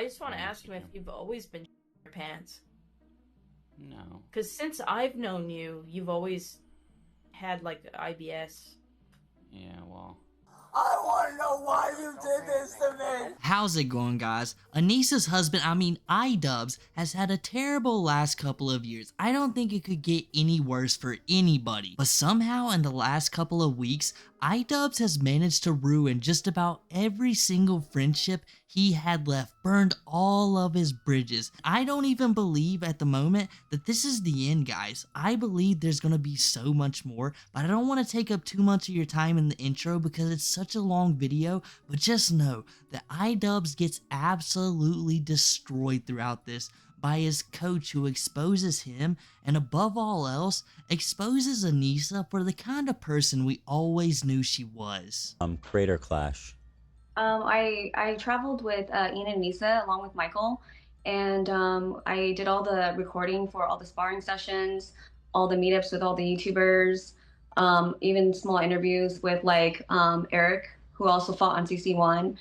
I just want to ask him if you've always been your pants. No. Because since I've known you, you've always had, like, IBS. Yeah, well. I want to know why you did this to me. How's it going, guys? Anissa's husband, Idubbbz, has had a terrible last couple of years. I don't think it could get any worse for anybody. But somehow in the last couple of weeks, Idubbbz has managed to ruin just about every single friendship he had left, burned all of his bridges. I don't even believe at the moment that this is the end, guys. I believe there's gonna be so much more, but I don't want to take up too much of your time in the intro because it's such a long video, but just know that Idubbbz gets absolutely destroyed throughout this by his coach, who exposes him and above all else exposes Anissa for the kind of person we always knew she was. Creator Clash. I traveled with Ian and Anissa along with Michael, and I did all the recording for all the sparring sessions, all the meetups with all the YouTubers, even small interviews with like Eric, who also fought on CC1.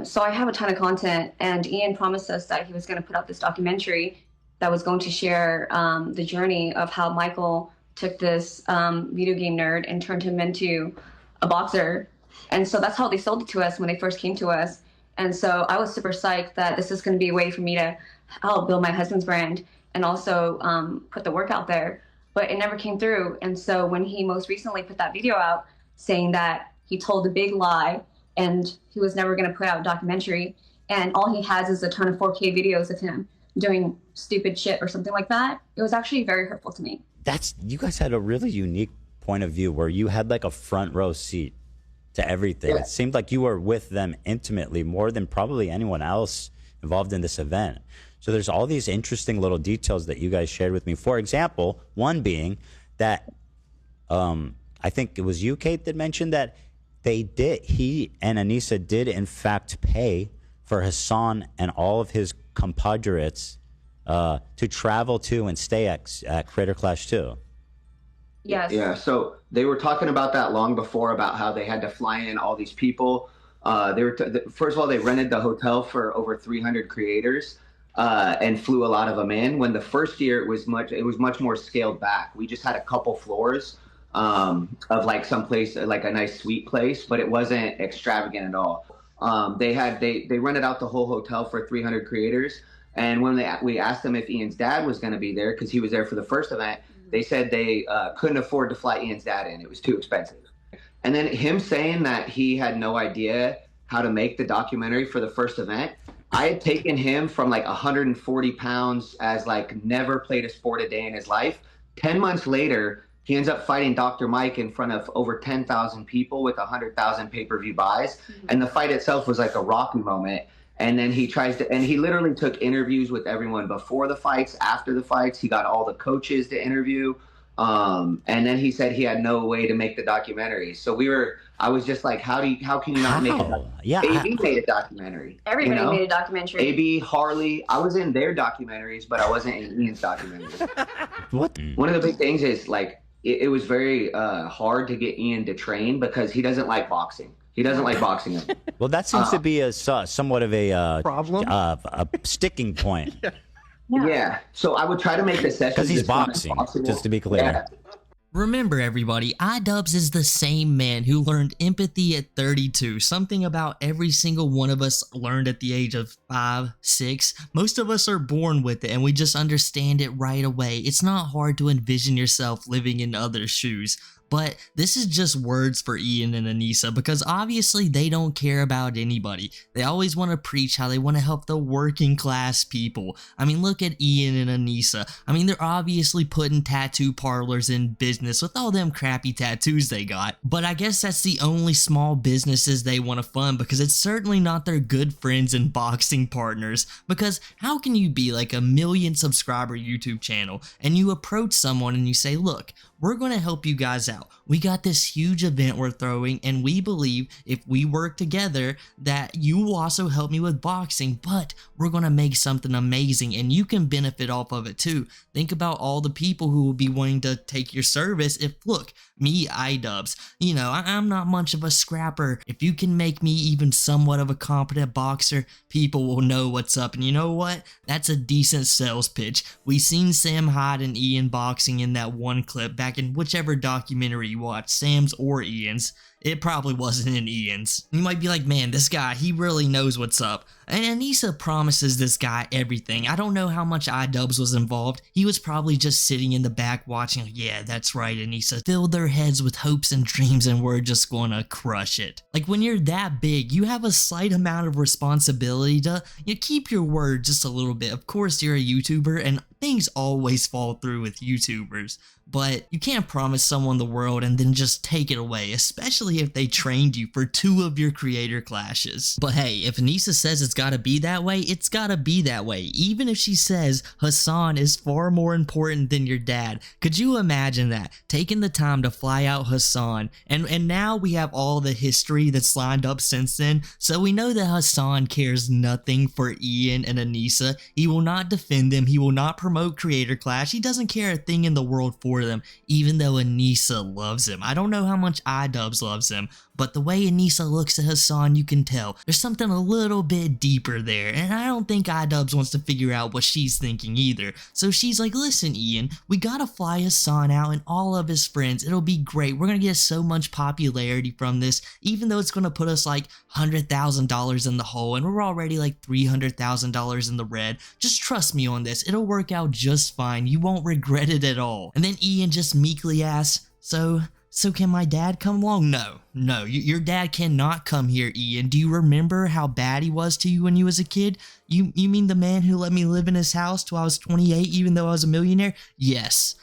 So I have a ton of content, and Ian promised us that he was going to put out this documentary that was going to share the journey of how Michael took this video game nerd and turned him into a boxer. And so that's how they sold it to us when they first came to us. And so I was super psyched that this is going to be a way for me to help build my husband's brand and also put the work out there. But it never came through. And so when he most recently put that video out saying that he told a big lie and he was never going to put out a documentary, and all he has is a ton of 4K videos of him doing stupid shit or something like that, it was actually very hurtful to me. You guys had a really unique point of view where you had like a front row seat to everything. Yeah. It seemed like you were with them intimately more than probably anyone else involved in this event. So there's all these interesting little details that you guys shared with me. For example, one being that I think it was you, Kate, that mentioned that he and Anissa did in fact pay for Hassan and all of his compadres to travel to and stay at Creator Clash 2. Yes. Yeah, so they were talking about that long before, about how they had to fly in all these people. First of all, they rented the hotel for over 300 creators and flew a lot of them in. When the first year it was much more scaled back. We just had a couple floors of like some place, like a nice suite place, but it wasn't extravagant at all. They rented out the whole hotel for 300 creators, and when we asked them if Ian's dad was going to be there because he was there for the first event, they said they couldn't afford to fly Ian's dad in. It was too expensive. And then him saying that he had no idea how to make the documentary for the first event. I had taken him from like 140 pounds as like never played a sport a day in his life. 10 months later, he ends up fighting Dr. Mike in front of over 10,000 people with 100,000 pay-per-view buys. And the fight itself was like a Rocky moment. And then he literally took interviews with everyone before the fights, after the fights. He got all the coaches to interview. And then he said he had no way to make the documentary. So I was just like, how can you not make it? Yeah. AB made a documentary. Everybody made a documentary. AB, Harley, I was in their documentaries, but I wasn't in Ian's documentary. What? One of the big things is like, it was very hard to get Ian to train because he doesn't like boxing. He doesn't like boxing. Well, that seems to be somewhat of a problem, a sticking point. Yeah. So I would try to make the session because he's boxing. Just to be clear. Yeah. Remember, everybody, Idubbbz is the same man who learned empathy at 32, something about every single one of us learned at the age of 5, 6. Most of us are born with it and we just understand it right away. It's not hard to envision yourself living in others' shoes. But this is just words for Ian and Anissa because obviously they don't care about anybody. They always want to preach how they want to help the working class people. I mean, look at Ian and Anissa. I mean, they're obviously putting tattoo parlors in business with all them crappy tattoos they got. But I guess that's the only small businesses they want to fund because it's certainly not their good friends and boxing partners. Because how can you be like a 1 million subscriber YouTube channel and you approach someone and you say, look, we're going to help you guys out. We got this huge event we're throwing, and we believe if we work together that you will also help me with boxing, but we're going to make something amazing and you can benefit off of it too. Think about all the people who will be wanting to take your service. If, look, me, Idubbbz, you know, I'm not much of a scrapper. If you can make me even somewhat of a competent boxer, people will know what's up. And you know what? That's a decent sales pitch. We seen Sam Hyde and Ian boxing in that one clip back in whichever documentary you watched, Sam's or Ian's. It probably wasn't in Ian's. You might be like, man, this guy, he really knows what's up. And Anissa promises this guy everything. I don't know how much Idubbbz was involved. He was probably just sitting in the back watching, yeah, that's right, Anissa. Filled their heads with hopes and dreams and we're just gonna crush it. Like, when you're that big, you have a slight amount of responsibility to keep your word just a little bit. Of course, you're a YouTuber and things always fall through with YouTubers. But you can't promise someone the world and then just take it away, especially if they trained you for 2 of your creator clashes. But hey, if Anissa says it's gotta be that way, it's gotta be that way. Even if she says Hassan is far more important than your dad. Could you imagine that? Taking the time to fly out Hassan, and now we have all the history that's lined up since then, so we know that Hassan cares nothing for Ian and Anissa. He will not defend them, he will not promote creator clash, he doesn't care a thing in the world for them, even though Anissa loves him. I don't know how much Idubbbz loves him, but the way Anissa looks at Hassan, you can tell there's something a little bit deeper there, and I don't think Idubbbz wants to figure out what she's thinking either. So she's like, listen Ian, we gotta fly Hassan out and all of his friends, it'll be great, we're gonna get so much popularity from this, even though it's gonna put us like $100,000 in the hole, and we're already like $300,000 in the red. Just trust me on this, it'll work out just fine, you won't regret it at all. And then Ian just meekly asks, so can my dad come along? No, your dad cannot come here, Ian. Do you remember how bad he was to you when you was a kid? You mean the man who let me live in his house till I was 28 even though I was a millionaire? Yes.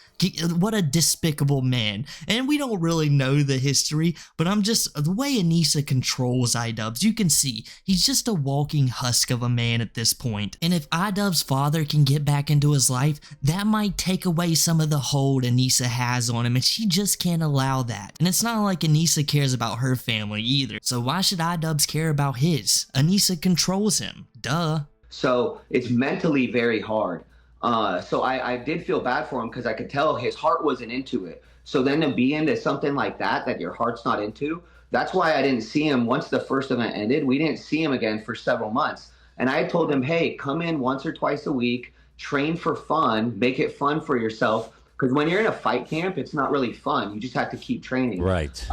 What a despicable man. And we don't really know the history, but the way Anissa controls Idubbbz, you can see he's just a walking husk of a man at this point. And if Idubbbz's father can get back into his life, that might take away some of the hold Anissa has on him, and she just can't allow that. And it's not like Anissa cares about her family either, so why should Idubbbz care about his? Anissa controls him, duh. So it's mentally very hard. So I did feel bad for him because I could tell his heart wasn't into it. So then to be into something like that your heart's not into, that's why I didn't see him once the first event ended. We didn't see him again for several months. And I told him, hey, come in once or twice a week, train for fun, make it fun for yourself. Because when you're in a fight camp, it's not really fun. You just have to keep training. Right.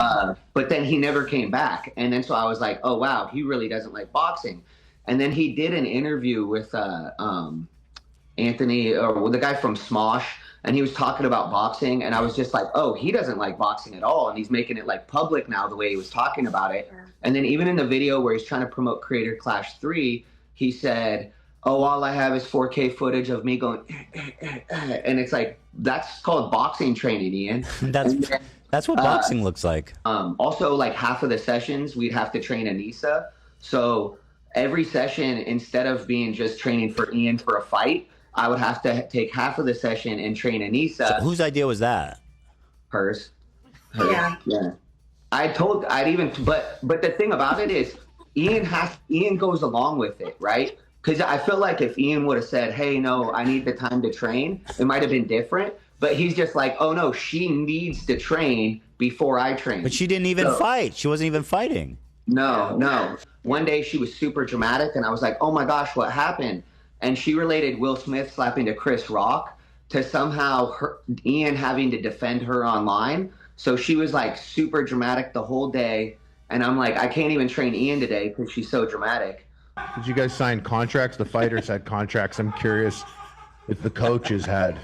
But then he never came back. And then so I was like, oh, wow, he really doesn't like boxing. And then he did an interview with Anthony, or the guy from Smosh, and he was talking about boxing, and I was just like, oh, he doesn't like boxing at all, and he's making it like public now the way he was talking about it. And then even in the video where he's trying to promote Creator Clash 3, he said, oh, all I have is 4K footage of me going, and it's like, that's called boxing training, Ian. That's what boxing looks like. Also, like half of the sessions, we'd have to train Anissa. So every session, instead of being just training for Ian for a fight, I would have to take half of the session and train Anissa. So whose idea was that? Hers. Yeah. But the thing about it is Ian goes along with it, right? Because I feel like if Ian would have said, hey, no, I need the time to train, it might have been different. But he's just like, oh no, she needs to train before I train. But she didn't even fight. She wasn't even fighting. No. One day she was super dramatic and I was like, oh my gosh, what happened? And she related Will Smith slapping to Chris Rock to somehow Ian having to defend her online. So she was like super dramatic the whole day. And I'm like, I can't even train Ian today because she's so dramatic. Did you guys sign contracts? The fighters had contracts. I'm curious if the coaches had.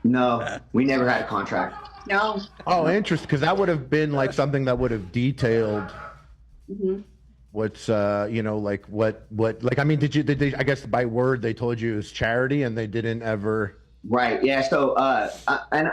No, we never had a contract. No. Oh, interesting. Because that would have been like something that would have detailed what's like what like, I mean, did they, I guess by word they told you it was charity and they didn't ever. Right. Yeah. So and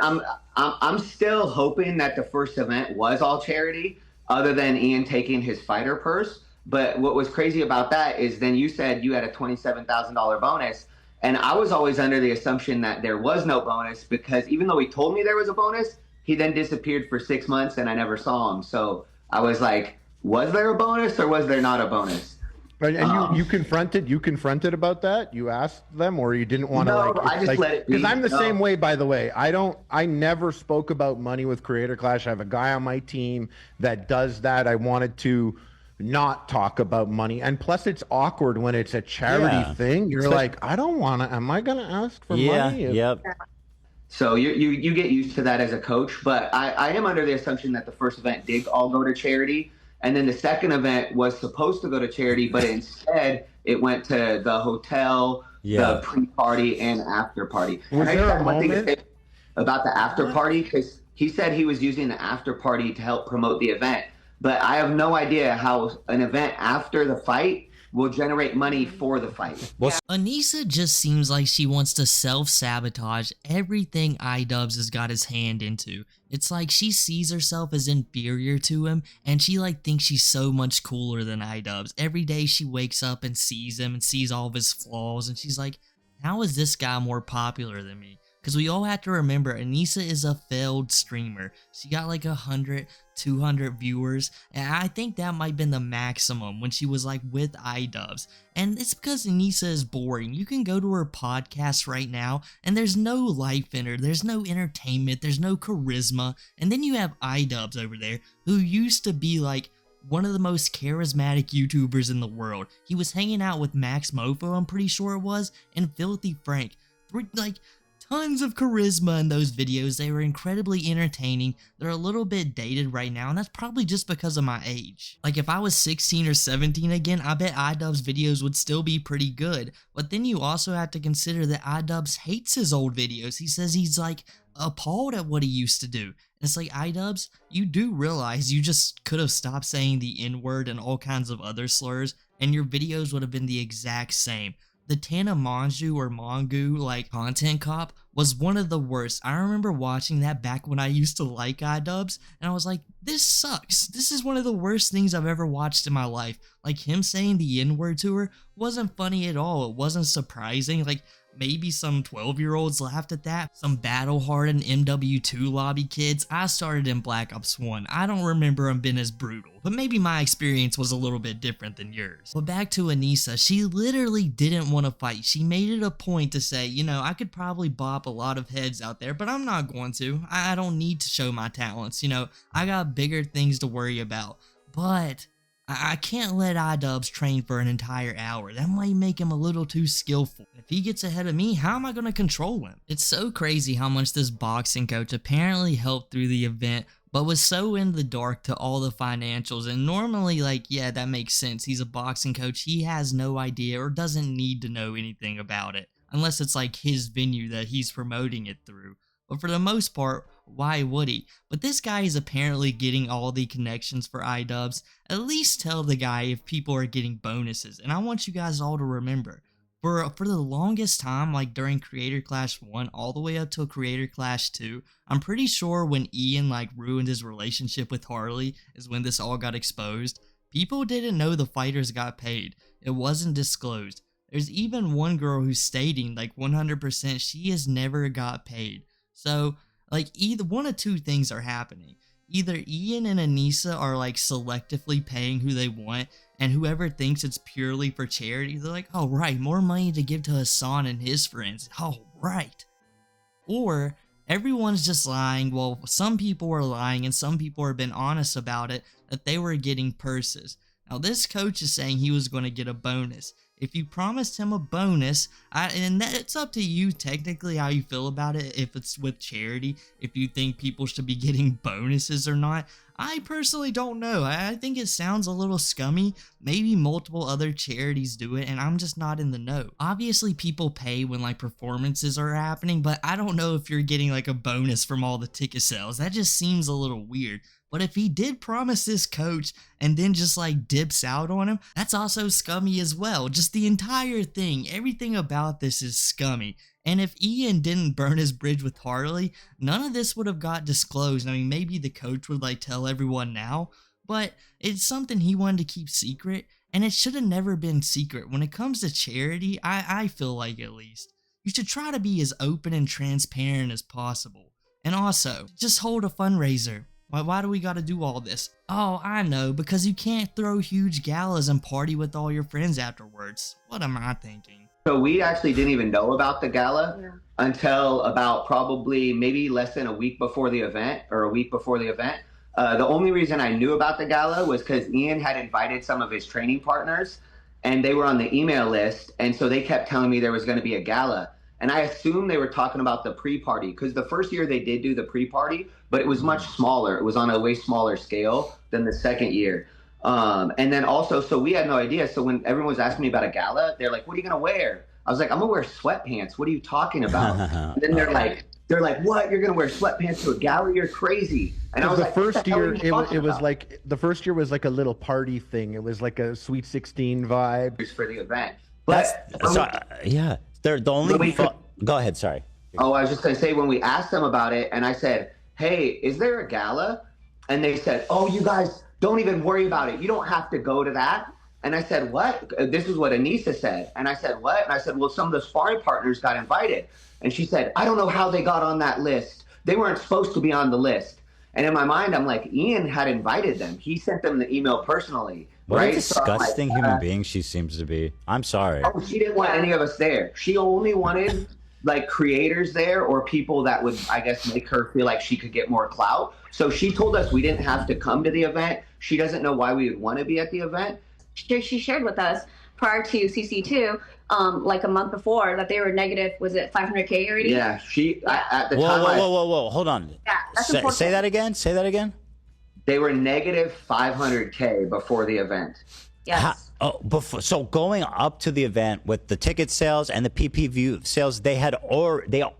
I'm still hoping that the first event was all charity other than Ian taking his fighter purse. But what was crazy about that is then you said you had a $27,000 bonus, and I was always under the assumption that there was no bonus because even though he told me there was a bonus, he then disappeared for 6 months and I never saw him. So I was like, was there a bonus or was there not a bonus? And you confronted about that? You asked them, or you didn't want to No, I just let it be. Because I'm the same way, by the way. I never spoke about money with Creator Clash. I have a guy on my team that does that. I wanted to not talk about money. And plus it's awkward when it's a charity thing. You're like, I don't want to, am I going to ask for money? Yep. So you get used to that as a coach, but I am under the assumption that the first event did all go to charity. And then the second event was supposed to go to charity, but instead it went to the hotel, the pre-party and after party. Was and there I a moment about the after party? Because he said he was using the after party to help promote the event. But I have no idea how an event after the fight will generate money for the fight. Aneesa just seems like she wants to self-sabotage everything Idubbbz has got his hand into. It's like she sees herself as inferior to him, and she like thinks she's so much cooler than Idubbbz. Every day she wakes up and sees him and sees all of his flaws, and she's like, how is this guy more popular than me? Because we all have to remember, Aneesa is a failed streamer. She got like 100, 200 viewers, and I think that might have been the maximum when she was like with Idubbbz. And it's because Aneesa is boring. You can go to her podcast right now, and there's no life in her. There's no entertainment. There's no charisma. And then you have Idubbbz over there, who used to be like one of the most charismatic YouTubers in the world. He was hanging out with Max Mofo, I'm pretty sure it was, and Filthy Frank. Like, tons of charisma in those videos. They were incredibly entertaining. They're a little bit dated right now, and that's probably just because of my age. Like, if I was 16 or 17 again, I bet Idubbbz videos would still be pretty good. But then you also have to consider that Idubbbz hates his old videos. He says he's like appalled at what he used to do. And it's like, Idubbbz, you do realize you just could have stopped saying the N-word and all kinds of other slurs, and your videos would have been the exact same. The Tana Mongeau or Mongu like content cop was one of the worst. I remember watching that back when I used to like Idubbbz, and I was like, this sucks. This is one of the worst things I've ever watched in my life. Like, him saying the N-word to her wasn't funny at all. It wasn't surprising. Like, maybe some 12-year-olds laughed at that. Some battle-hardened MW2 lobby kids. I started in Black Ops 1. I don't remember them being as brutal, but maybe my experience was a little bit different than yours. But back to Aneesa, she literally didn't want to fight. She made it a point to say, you know, I could probably bop a lot of heads out there, but I'm not going to. I don't need to show my talents. You know, I got bigger things to worry about. But I can't let Idubbbz train for an entire hour. That might make him a little too skillful. If he gets ahead of me, how am I going to control him? It's so crazy how much this boxing coach apparently helped through the event, but was so in the dark to all the financials. And normally, like, yeah, that makes sense. He's a boxing coach. He has no idea or doesn't need to know anything about it, unless it's like his venue that he's promoting it through. But for the most part, why would he? But this guy is apparently getting all the connections for Idubbbz. At least tell the guy if people are getting bonuses. And I want you guys all to remember, for the longest time, like during Creator Clash 1 all the way up till Creator Clash 2, I'm pretty sure when Ian like ruined his relationship with Harley is when this all got exposed. People didn't know the fighters got paid. It wasn't disclosed. There's even one girl who's stating like 100% she has never got paid. So, like, either one of two things are happening. Either Ian and Aneesa are, like, selectively paying who they want, and whoever thinks it's purely for charity, they're like, oh, right, more money to give to Hassan and his friends. Oh, right. Or everyone's just lying. Well, some people are lying, and some people have been honest about it, that they were getting purses. Now, this coach is saying he was going to get a bonus. If you promised him a bonus, and it's up to you technically how you feel about it, if it's with charity, if you think people should be getting bonuses or not. I personally don't know. I think it sounds a little scummy. Maybe multiple other charities do it, and I'm just not in the know. Obviously, people pay when like performances are happening, but I don't know if you're getting like a bonus from all the ticket sales. That just seems a little weird. But if he did promise this coach and then just like dips out on him, that's also scummy as well. Just the entire thing, everything about this is scummy. And if Ian didn't burn his bridge with Harley, none of this would have got disclosed. I mean, maybe the coach would like tell everyone now, but it's something he wanted to keep secret, and it should have never been secret. When it comes to charity, I feel like at least, you should try to be as open and transparent as possible. And also, just hold a fundraiser. Why do we gotta do all this? Oh, I know, because you can't throw huge galas and party with all your friends afterwards. What am I thinking? So we actually didn't even know about the gala until about probably maybe less than a week before the event, or a week before the event. The only reason I knew about the gala was because Ian had invited some of his training partners, and they were on the email list, and so they kept telling me there was going to be a gala. And I assumed they were talking about the pre-party, because the first year they did do the pre-party, but it was much smaller. It was on a way smaller scale than the second year. And then also, so we had no idea. So when everyone was asking me about a gala, they're like, what are you going to wear? I was like, I'm going to wear sweatpants. What are you talking about? And then they're like, what? You're going to wear sweatpants to a gala? You're crazy. And I was like, first year, it was like, the first year was like a little party thing. It was like a Sweet 16 vibe. For the event. But yeah, they're the only. Go ahead. Sorry. Oh, I was just going to say, when we asked them about it, and I said, hey, is there a gala? And they said, oh, you guys don't even worry about it. You don't have to go to that. And I said, what? This is what Anissa said. And I said, what? And I said, well, some of the sparring partners got invited. And she said, I don't know how they got on that list. They weren't supposed to be on the list. And in my mind, I'm like, Ian had invited them. He sent them the email personally. What right? a disgusting human being she seems to be. I'm sorry. Oh, she didn't want any of us there. She only wanted like creators there, or people that would, I guess, make her feel like she could get more clout. So she told us we didn't have to come to the event. She doesn't know why we would want to be at the event. She shared with us prior to CC2, like a month before, that they were negative, was it 500K already? Yeah, at the time. Whoa, hold on. Yeah, that's Say that again. Say that again. They were negative 500K before the event. Yes. So going up to the event with the ticket sales and the PPV sales,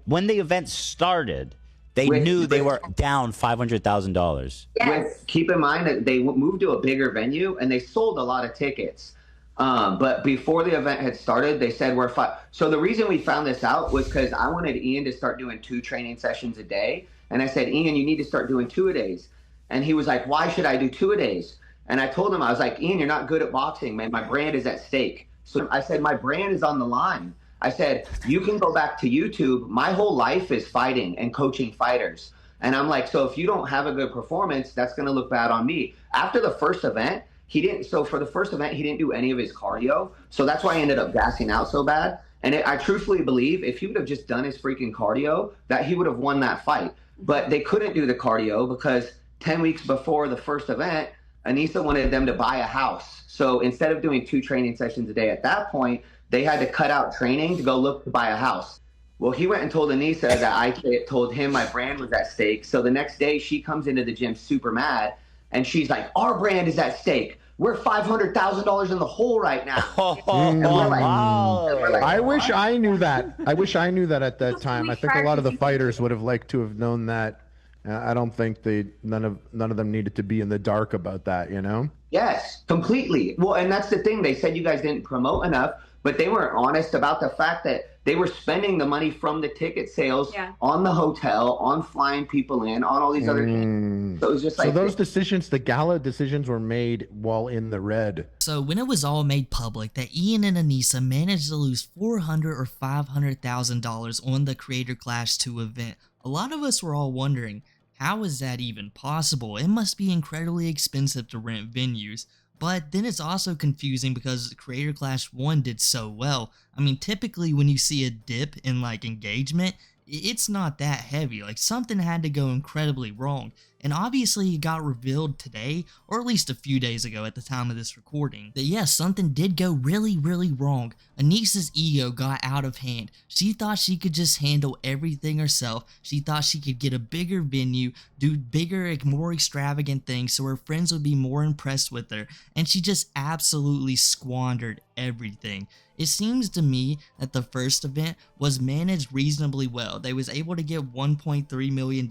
when the event started, they knew they were down $500,000. Yes. Keep in mind that they moved to a bigger venue and they sold a lot of tickets. But before the event had started, they said we're fine. So the reason we found this out was because I wanted Ian to start doing 2 training sessions a day. And I said, Ian, you need to start doing 2-a-days. And he was like, why should I do 2-a-days? And I told him, I was like, Ian, you're not good at boxing, man. My brand is at stake. So I said, my brand is on the line. I said, you can go back to YouTube. My whole life is fighting and coaching fighters. And I'm like, so if you don't have a good performance, that's going to look bad on me. After the first event, for the first event, he didn't do any of his cardio. So that's why I ended up gassing out so bad. And I truthfully believe if he would have just done his freaking cardio, that he would have won that fight. But they couldn't do the cardio because 10 weeks before the first event, Anissa wanted them to buy a house. So instead of doing 2 training sessions a day at that point, they had to cut out training to go look to buy a house. Well, he went and told Anissa that I told him my brand was at stake. So the next day she comes into the gym super mad and she's like, our brand is at stake. We're $500,000 in the hole right now. And we're like, I wish I knew that. I wish I knew that at that time. I think a lot of the fighters would have liked to have known that. I don't think none of them needed to be in the dark about that, you know? Yes, completely. Well, and that's the thing. They said you guys didn't promote enough, but they weren't honest about the fact that they were spending the money from the ticket sales on the hotel, on flying people in, on all these other things. So it was just like, so those decisions, the gala decisions, were made while in the red. So when it was all made public that Ian and Anissa managed to lose $400,000 or $500,000 on the Creator Clash 2 event, a lot of us were all wondering, how is that even possible? It must be incredibly expensive to rent venues. But then it's also confusing because Creator Clash 1 did so well. I mean, typically when you see a dip in like engagement, it's not that heavy. Like something had to go incredibly wrong. And obviously it got revealed today, or at least a few days ago at the time of this recording, that yes, something did go really, really wrong. Anissa's ego got out of hand. She thought she could just handle everything herself. She thought she could get a bigger venue, do bigger, more extravagant things so her friends would be more impressed with her. And she just absolutely squandered everything. It seems to me that the first event was managed reasonably well. They was able to get $1.3 million,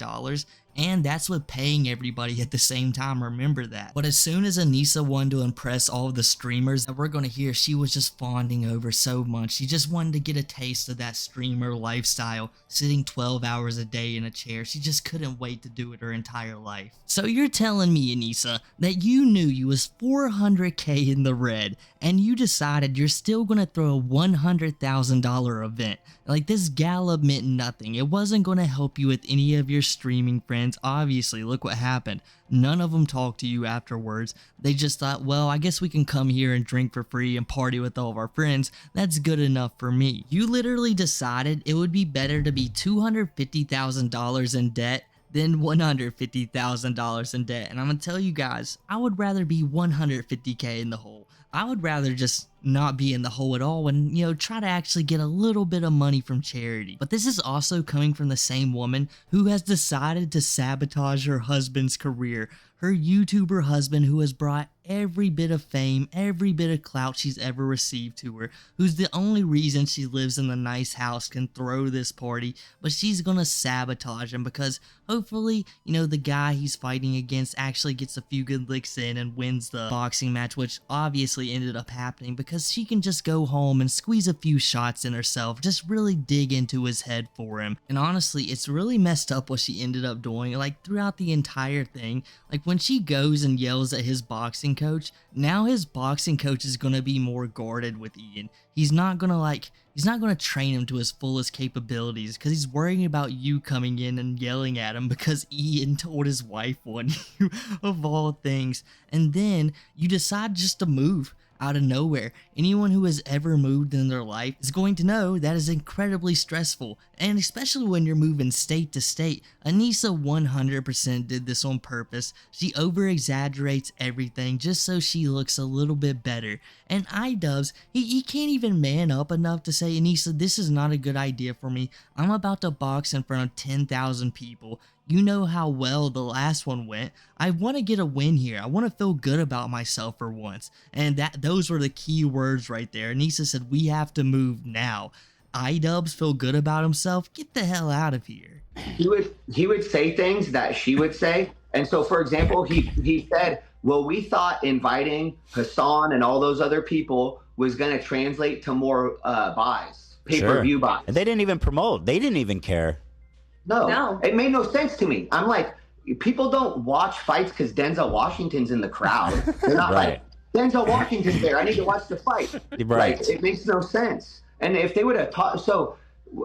and that's with paying everybody at the same time, remember that. But as soon as Anissa wanted to impress all of the streamers that we're going to hear, she was just fawning over so much. She just wanted to get a taste of that streamer lifestyle, sitting 12 hours a day in a chair. She just couldn't wait to do it her entire life. So you're telling me, Anissa, that you knew you was $400K in the red, and you decided you're still going to throw a $100,000 event. Like, this gala meant nothing. It wasn't going to help you with any of your streaming friends. Obviously, look what happened. None of them talked to you afterwards. They just thought, well, I guess we can come here and drink for free and party with all of our friends. That's good enough for me. You literally decided it would be better to be $250,000 in debt than $150,000 in debt. And I'm gonna tell you guys, I would rather be 150K in the hole. I would rather just not be in the hole at all and, you know, try to actually get a little bit of money from charity. But this is also coming from the same woman who has decided to sabotage her husband's career. Her YouTuber husband, who has brought every bit of fame, every bit of clout she's ever received to her, who's the only reason she lives in the nice house, can throw this party, but she's gonna sabotage him because hopefully, you know, the guy he's fighting against actually gets a few good licks in and wins the boxing match, which obviously ended up happening because she can just go home and squeeze a few shots in herself, just really dig into his head for him. And honestly, it's really messed up what she ended up doing, like, throughout the entire thing. Like, when she goes and yells at his boxing coach, now his boxing coach is gonna be more guarded with Ian. He's not gonna train him to his fullest capabilities because he's worrying about you coming in and yelling at him because Ian told his wife one, of all things. And then you decide just to move out of nowhere. Anyone who has ever moved in their life is going to know that is incredibly stressful, and especially when you're moving state to state. Aneesa 100% did this on purpose. She over exaggerates everything just so she looks a little bit better. And Idubbbz, he can't even man up enough to say, Aneesa, this is not a good idea for me. I'm about to box in front of 10,000 people. You know how well the last one went. I want to get a win here. I want to feel good about myself for once. And those were the key words right there. Aneesa said, we have to move now. Idubbbz feel good about himself? Get the hell out of here. He would say things that she would say. And so, for example, he said, well, we thought inviting Hassan and all those other people was going to translate to more buys, pay-per-view buys. And they didn't even promote. They didn't even care. No, it made no sense to me. I'm like, people don't watch fights because Denzel Washington's in the crowd. They're not Right. like, Denzel Washington's there, I need to watch the fight. Right. Like, it makes no sense. And if they would have taught, so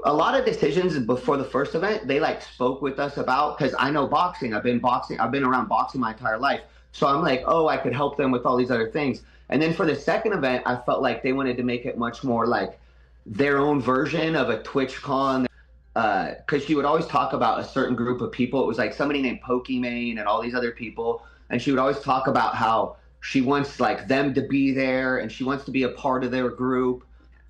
a lot of decisions before the first event, they like spoke with us about, because I know boxing. I've been around boxing my entire life. So I'm like, oh, I could help them with all these other things. And then for the second event, I felt like they wanted to make it much more like their own version of a TwitchCon. Because she would always talk about a certain group of people. It was like somebody named Pokimane and all these other people. And she would always talk about how she wants like them to be there and she wants to be a part of their group.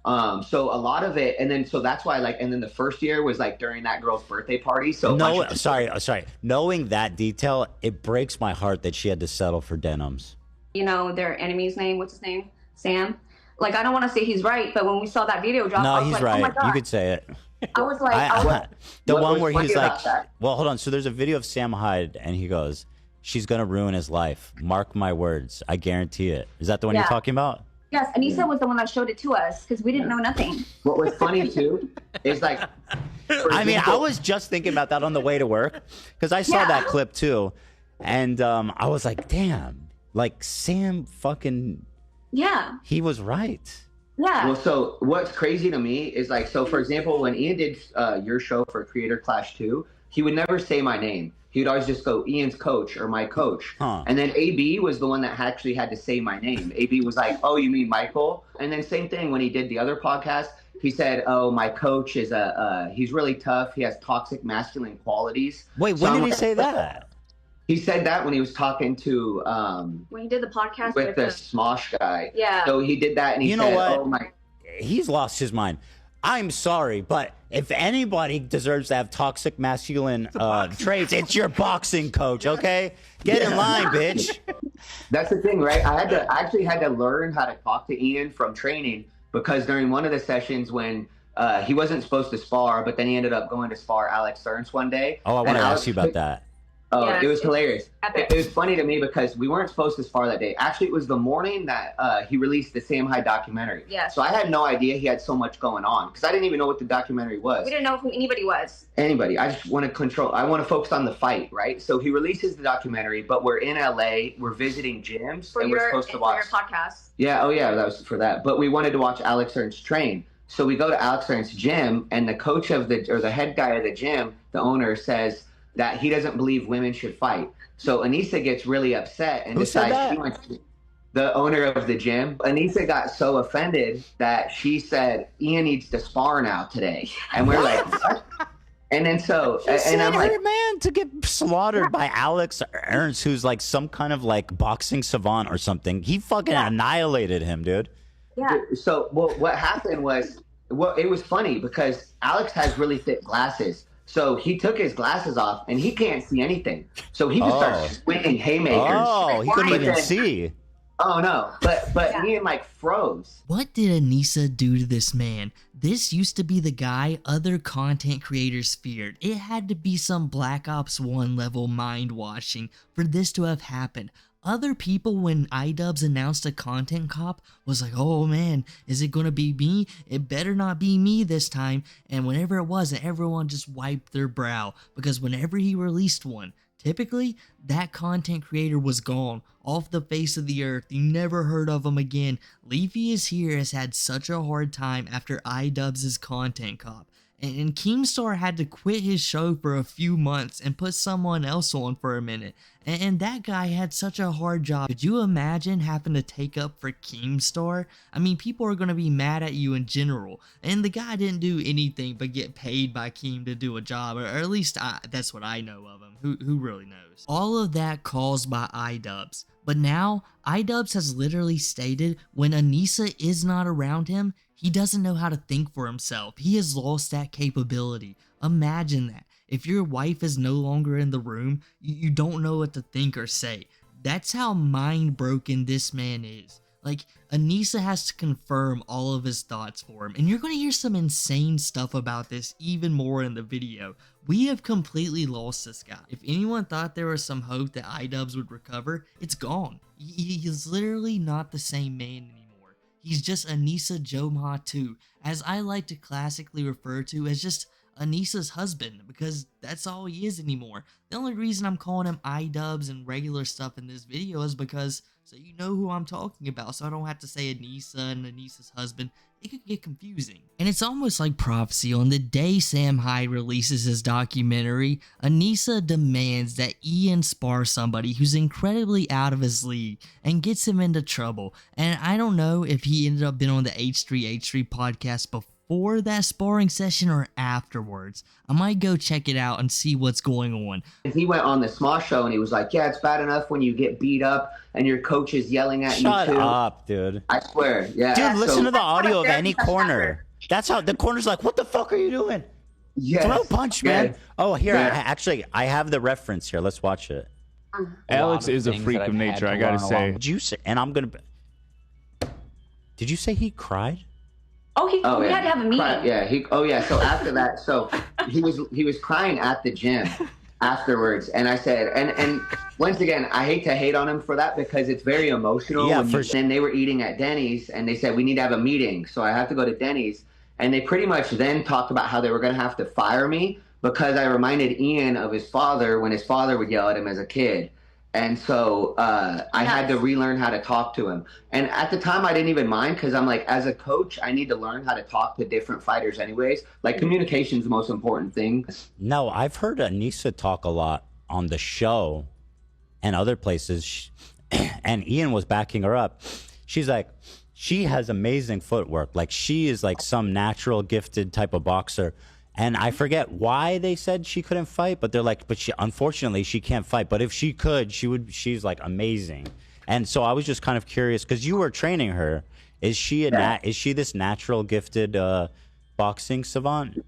So a lot of it, and then so that's why and then the first year was like during that girl's birthday party. So no, sorry. Knowing that detail, it breaks my heart that she had to settle for denims. You know, their enemy's name, what's his name? Sam. Like, I don't want to say he's right, but when we saw that video drop, No, I was he's like, right. oh my God. You could say it. I was like, the what one was where funny he's like, about that? well, hold on. So there's a video of Sam Hyde, and he goes, "She's gonna ruin his life. Mark my words. I guarantee it." Is that the one you're talking about? yes, Aneesa was the one that showed it to us because we didn't know nothing. What was funny too is like, I mean, I was just thinking about that on the way to work because I saw that clip too, and I was like, damn, like Sam fucking, he was right. Yeah. Well, so what's crazy to me is like, so for example, when Ian did your show for Creator Clash 2, he would never say my name. He would always just go Ian's coach or my coach. And then AB was the one that actually had to say my name. AB was like, oh, you mean Michael? And then same thing when he did the other podcast, he said, oh, my coach is he's really tough. He has toxic masculine qualities. Wait, when did he say that? He said that when he was talking to when he did the podcast with the Smosh guy. Yeah. So he did that and he You said, know what? oh my. He's lost his mind. I'm sorry, but if anybody deserves to have toxic masculine traits, it's your boxing coach, okay? Get in line, bitch. That's the thing, right? I actually had to learn how to talk to Ian from training because during one of the sessions when he wasn't supposed to spar, but then he ended up going to spar Alex Stearns one day. Oh, I want to ask you about that. Oh, Yeah, it was it's hilarious. epic. It was funny to me because we weren't supposed to spar that day. Actually, it was the morning that he released the Sam Hyde documentary. Yes. So I had no idea he had so much going on because I didn't even know what the documentary was. We didn't know who anybody was. Anybody. I just want to control. I want to focus on the fight, right? So he releases the documentary, but we're in LA. We're visiting gyms, For and your, we're supposed to watch. for your podcast. Yeah. Oh, yeah. That was for that. But we wanted to watch Alex Ernst train. So we go to Alex Ernst's gym, and the coach of the head guy of the gym, the owner, says that he doesn't believe women should fight. So Anissa gets really upset and decides she wants to. The owner of the gym, Anissa got so offended that she said, Ian needs to spar now today. And we're like, what? And then so, and I'm like, man, to get slaughtered by Alex Ernst, who's like some kind of like boxing savant or something. He fucking annihilated him, dude. Yeah. So what happened was, it was funny because Alex has really thick glasses. So he took his glasses off and he can't see anything. So he just starts swinging haymakers. Oh, he couldn't even see. Oh no, but Ian like froze. What did Anissa do to this man? This used to be the guy other content creators feared. It had to be some Black Ops 1 level mind washing for this to have happened. Other people, when Idubbbz announced a content cop, was like, oh man, is it gonna be me? It better not be me this time. And whenever it wasn't, everyone just wiped their brow, because whenever he released one, typically that content creator was gone off the face of the earth. You never heard of him again. Leafy is Here has had such a hard time after Idubbbz' content cop. And Keemstar had to quit his show for a few months and put someone else on for a minute. And that guy had such a hard job. Could you imagine having to take up for Keemstar? I mean, people are going to be mad at you in general. And the guy didn't do anything but get paid by Keem to do a job. Or at least that's what I know of him. Who really knows? All of that caused by Idubbbz. But now, Idubbbz has literally stated when Anissa is not around him, he doesn't know how to think for himself. He has lost that capability. Imagine that. If your wife is no longer in the room, you don't know what to think or say. That's how mind broken this man is. Like, Anissa has to confirm all of his thoughts for him. And you're going to hear some insane stuff about this even more in the video. We have completely lost this guy. If anyone thought there was some hope that Idubbbz would recover, it's gone. He is literally not the same man anymore. He's just Anissa Jomha 2, as I like to classically refer to as just Anissa's husband, because that's all he is anymore. The only reason I'm calling him Idubbbz and regular stuff in this video is because so you know who I'm talking about, so I don't have to say Anissa and Anissa's husband. It could get confusing. And it's almost like prophecy. On the day Sam Hyde releases his documentary, Anissa demands that Ian spar somebody who's incredibly out of his league and gets him into trouble. And I don't know if he ended up being on the H3H3 podcast before that sparring session or afterwards. I might go check it out and see what's going on. He went on the Smosh show and he was like, yeah, it's bad enough when you get beat up and your coach is yelling at you too. Shut up, dude. I swear. Yeah. Dude, listen to the audio of any corner. That's how the corner's like, what the fuck are you doing? Yes. Throw a punch, man. Yes. Oh, here, Yeah. I have the reference here. Let's watch it. Alex is a freak of nature, I gotta say. Did you say, and I'm gonna, did you say he cried? Oh, we had to have a meeting. Yeah. So after that, so he was crying at the gym afterwards, and I said, and once again, I hate to hate on him for that because it's very emotional. Yeah, Then they were eating at Denny's, and they said we need to have a meeting, so I have to go to Denny's, and they pretty much then talked about how they were going to have to fire me because I reminded Ian of his father when his father would yell at him as a kid. And so I had to relearn how to talk to him. And at the time, I didn't even mind because I'm like, as a coach, I need to learn how to talk to different fighters anyways. Like, communication is the most important thing. No, I've heard Anissa talk a lot on the show and other places. And Ian was backing her up. She's like, she has amazing footwork. Like, she is like some natural gifted type of boxer. And I forget why they said she couldn't fight, but they're like, but she, unfortunately, she can't fight. But if she could, she's like amazing. And so I was just kind of curious because you were training her. Is she is she this natural gifted boxing savant?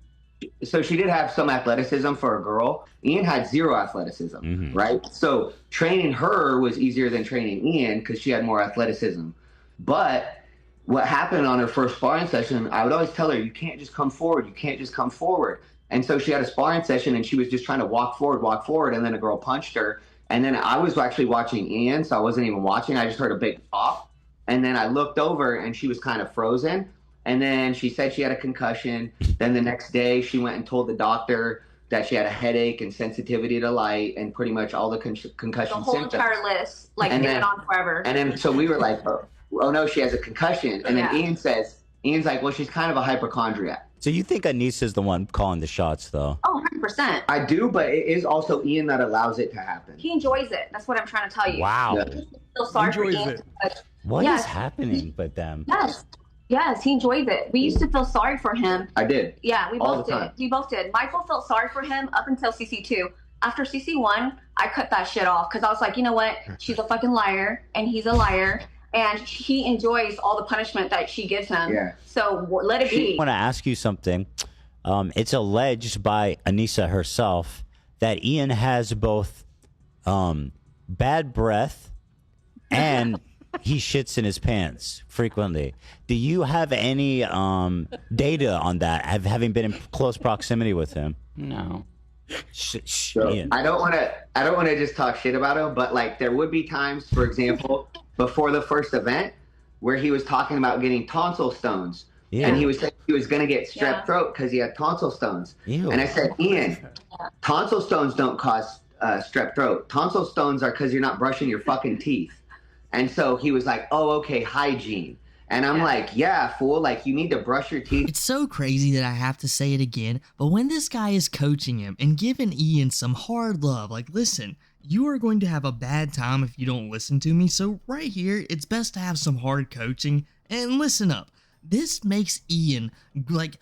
So she did have some athleticism for a girl. Ian had zero athleticism, right? So training her was easier than training Ian because she had more athleticism. But what happened on her first sparring session, I would always tell her, you can't just come forward. You can't just come forward. And so she had a sparring session and she was just trying to walk forward, and then a girl punched her. And then I was actually watching Ian, so I wasn't even watching. I just heard a big pop. And then I looked over and she was kind of frozen. And then she said she had a concussion. Then the next day she went and told the doctor that she had a headache and sensitivity to light and pretty much all the concussion The whole symptoms. entire list, like, And it then- went on forever. And then so we were like, oh no, she has a concussion. And then Yeah. Ian's like, well, she's kind of a hypochondriac. So you think Anissa's the one calling the shots, though? Oh, 100%. I do, but it is also Ian that allows it to happen. He enjoys it. That's what I'm trying to tell you. Wow. Yeah. I feel sorry for Enjoys Ian. it. What Yes. is happening with them? Yes, he enjoys it. We used to feel sorry for him. I did. Yeah, we All both the did. time. We both did. Michael felt sorry for him up until CC2. After CC1, I cut that shit off because I was like, you know what? She's a fucking liar, and he's a liar, and he enjoys all the punishment that she gives him. Yeah. So let it I be. want to ask you something. It's alleged by Anissa herself that Ian has both bad breath and he shits in his pants frequently. Do you have any data on that, having been in close proximity with him? No. So Ian. I don't want to just talk shit about him, but like there would be times, for example, before the first event where he was talking about getting tonsil stones. Yeah. And he was saying he was going to get strep Yeah. throat because he had tonsil stones. Ew. And I said, Ian, tonsil stones don't cause strep throat. Tonsil stones are because you're not brushing your fucking teeth. And so he was like, oh, okay, hygiene. And I'm like, yeah, fool, like you need to brush your teeth. It's so crazy that I have to say it again, but when this guy is coaching him and giving Ian some hard love, like, listen, you are going to have a bad time if you don't listen to me, so right here, it's best to have some hard coaching, and listen up. This makes Ian, like,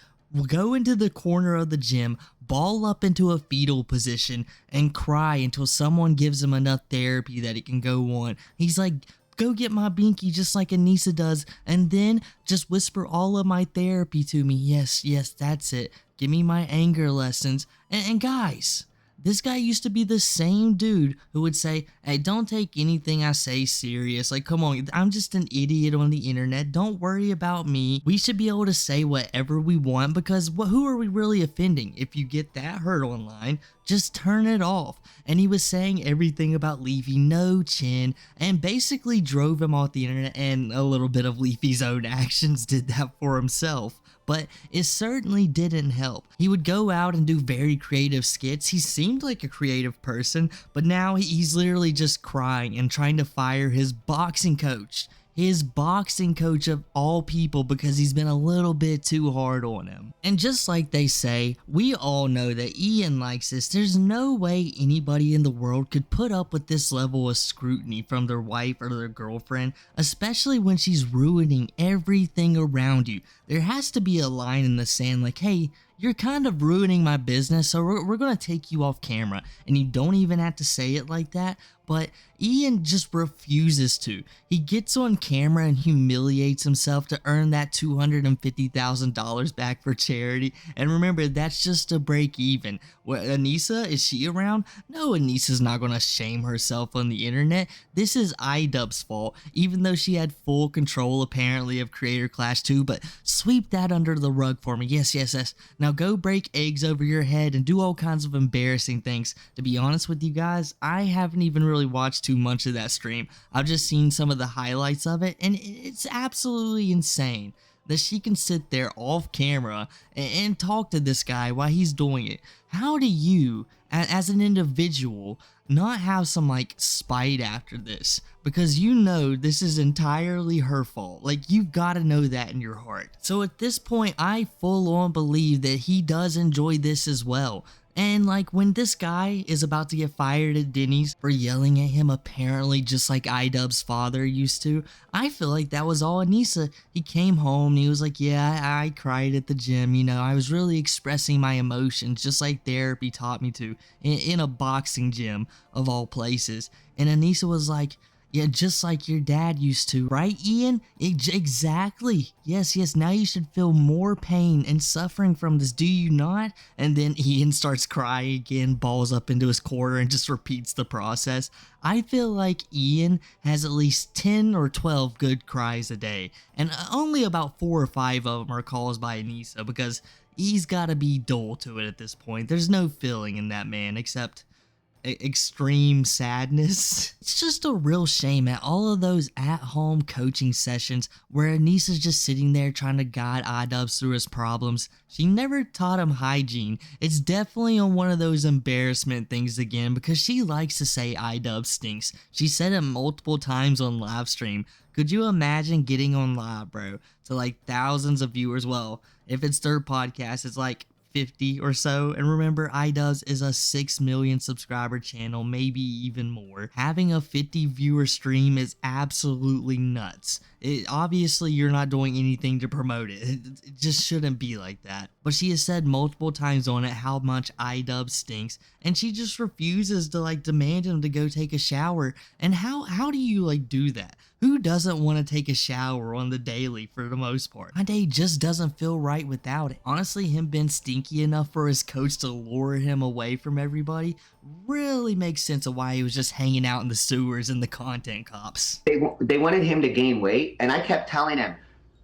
go into the corner of the gym, ball up into a fetal position, and cry until someone gives him enough therapy that it can go on. He's like, go get my binky just like Anissa does, and then just whisper all of my therapy to me. Yes, that's it. Give me my anger lessons. And guys, this guy used to be the same dude who would say, hey, don't take anything I say serious. Like, come on, I'm just an idiot on the internet. Don't worry about me. We should be able to say whatever we want because who are we really offending? If you get that hurt online, just turn it off. And he was saying everything about Leafy, no chin, and basically drove him off the internet, and a little bit of Leafy's own actions did that for himself. But it certainly didn't help. He would go out and do very creative skits. He seemed like a creative person, but now he's literally just crying and trying to fire his boxing coach. His boxing coach of all people, because he's been a little bit too hard on him. And just like they say, we all know that Ian likes this. There's no way anybody in the world could put up with this level of scrutiny from their wife or their girlfriend, especially when she's ruining everything around you. There has to be a line in the sand like, hey, you're kind of ruining my business, so we're going to take you off camera. And you don't even have to say it like that, but Ian just refuses to. He gets on camera and humiliates himself to earn that $250,000 back for charity. And remember, that's just to break even. What, Anissa, is she around? No, Anissa's not going to shame herself on the internet. This is Idubbbz's fault, even though she had full control apparently of Creator Clash 2, but sweep that under the rug for me. Yes. Now go break eggs over your head and do all kinds of embarrassing things. To be honest with you guys, I haven't even really watched too much of that stream. I've just seen some of the highlights of it, and it's absolutely insane that she can sit there off camera and talk to this guy while he's doing it. How do you, as an individual, not have some like spite after this? Because you know this is entirely her fault. Like, you've got to know that in your heart. So at this point, I full on believe that he does enjoy this as well. And like when this guy is about to get fired at Denny's for yelling at him apparently just like Idubbbz's father used to, I feel like that was all Anissa. He came home and he was like, yeah, I cried at the gym, you know, I was really expressing my emotions just like therapy taught me to in a boxing gym of all places. And Anissa was like, yeah, just like your dad used to, right, Ian? Exactly. Yes, now you should feel more pain and suffering from this, do you not? And then Ian starts crying again, balls up into his corner, and just repeats the process. I feel like Ian has at least 10 or 12 good cries a day, and only about 4 or 5 of them are caused by Anissa, because He's gotta be dull to it at this point. There's no feeling in that man except extreme sadness. It's just a real shame at all of those at-home coaching sessions where Anissa's just sitting there trying to guide Idubbbz through his problems. She never taught him hygiene. It's definitely on one of those embarrassment things again because she likes to say Idubbbz stinks. She said it multiple times on live stream. Could you imagine getting on live, bro, to like thousands of viewers? Well, if it's their podcast, it's like 50 or so. And remember, Idubbbz is a 6 million subscriber channel, maybe even more. Having a 50 viewer stream is absolutely nuts. Obviously, you're not doing anything to promote it. It just shouldn't be like that. But she has said multiple times on it how much Idubbbz stinks, and she just refuses to like demand him to go take a shower. And how do you like do that? Who doesn't want to take a shower on the daily for the most part? My day just doesn't feel right without it. Honestly, him being stinky enough for his coach to lure him away from everybody really makes sense of why he was just hanging out in the sewers and the content cops. They wanted him to gain weight, and I kept telling him,